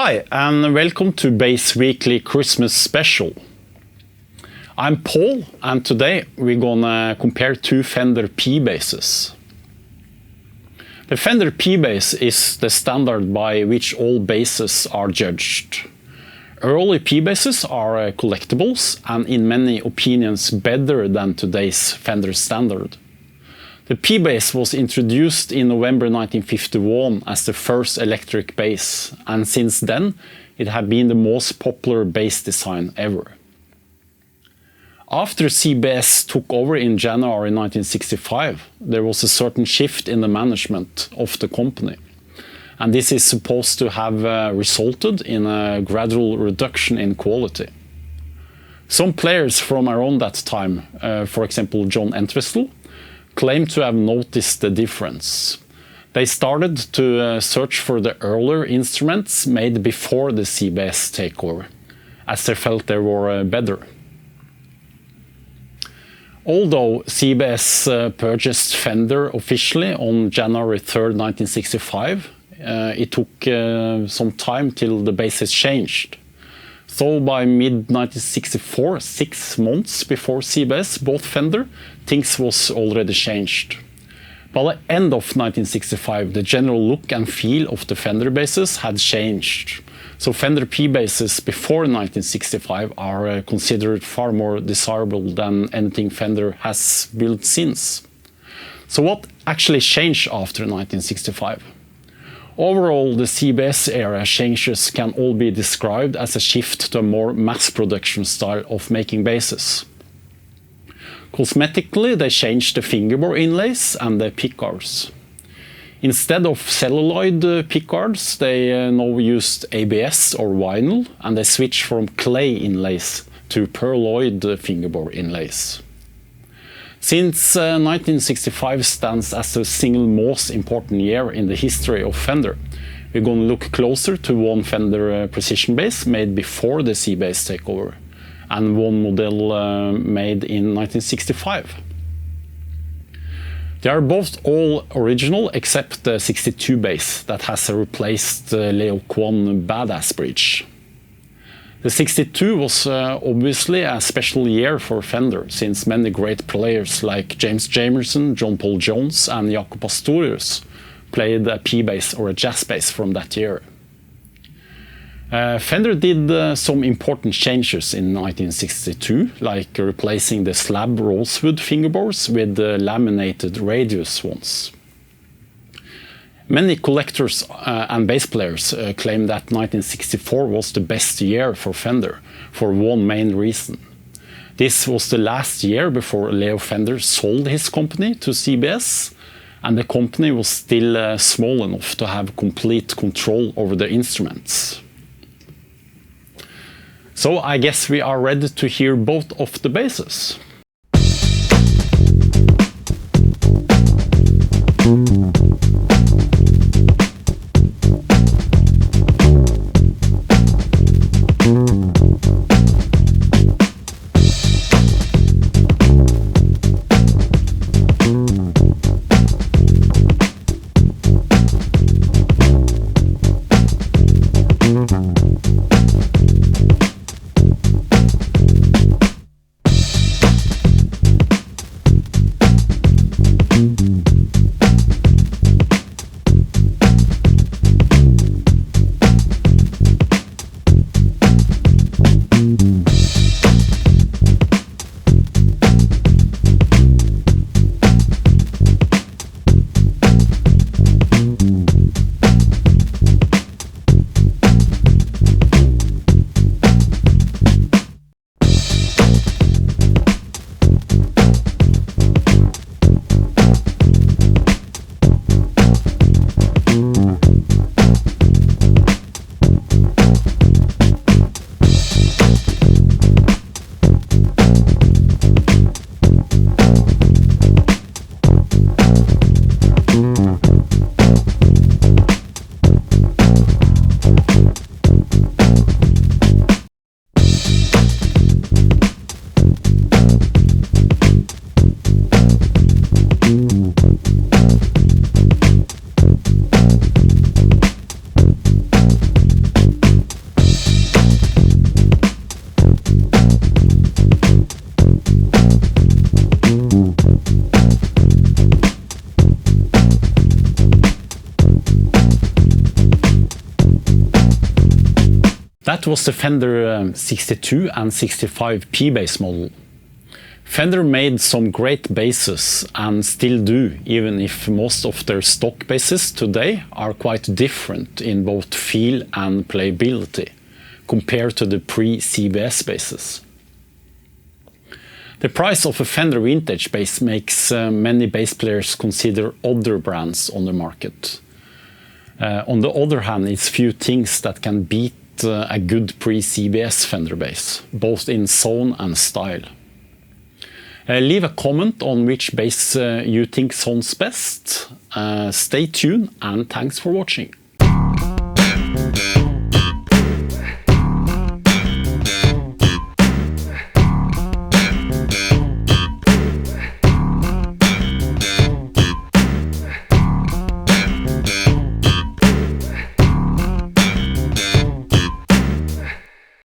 Hi, and welcome to Bass Weekly Christmas Special. I'm Paul, and today we're gonna compare two Fender P-basses. The Fender P-bass is the standard by which all basses are judged. Early P-basses are collectibles and in many opinions better than today's Fender standard. The P-bass was introduced in November 1951 as the first electric bass, and since then it has been the most popular bass design ever. After CBS took over in January 1965, there was a certain shift in the management of the company. And this is supposed to have resulted in a gradual reduction in quality. Some players from around that time, for example John Entwistle, claim to have noticed the difference. They started to search for the earlier instruments made before the CBS takeover, as they felt they were better. Although CBS purchased Fender officially on January 3rd, 1965, it took some time till the basses changed. So by mid-1964, 6 months before CBS bought Fender, things was already changed. By the end of 1965, the general look and feel of the Fender basses had changed. So Fender P-basses before 1965 are considered far more desirable than anything Fender has built since. So what actually changed after 1965? Overall, the CBS era changes can all be described as a shift to a more mass production style of making basses. Cosmetically, they changed the fingerboard inlays and the pickguards. Instead of celluloid pickguards, they now used ABS or vinyl, and they switched from clay inlays to pearloid fingerboard inlays. Since 1965 stands as the single most important year in the history of Fender, we're going to look closer to one Fender precision bass made before the C-bass takeover, and one model made in 1965. They are both all original except the 62 bass that has replaced the Leo Kwan badass bridge. The 62 was obviously a special year for Fender, since many great players like James Jamerson, John Paul Jones and Jaco Pastorius played a P-bass or a jazz bass from that year. Fender did some important changes in 1962, like replacing the slab rosewood fingerboards with laminated radius ones. Many collectors and bass players claim that 1964 was the best year for Fender, for one main reason. This was the last year before Leo Fender sold his company to CBS, and the company was still small enough to have complete control over the instruments. So I guess we are ready to hear both of the basses. That was the Fender 62 and 65 P-bass model. Fender made some great basses and still do, even if most of their stock basses today are quite different in both feel and playability compared to the pre-CBS basses. The price of a Fender vintage bass makes many bass players consider other brands on the market. On the other hand, it's few things that can beat a good pre-CBS Fender bass, both in sound and style. Leave a comment on which bass you think sounds best. Stay tuned and thanks for watching.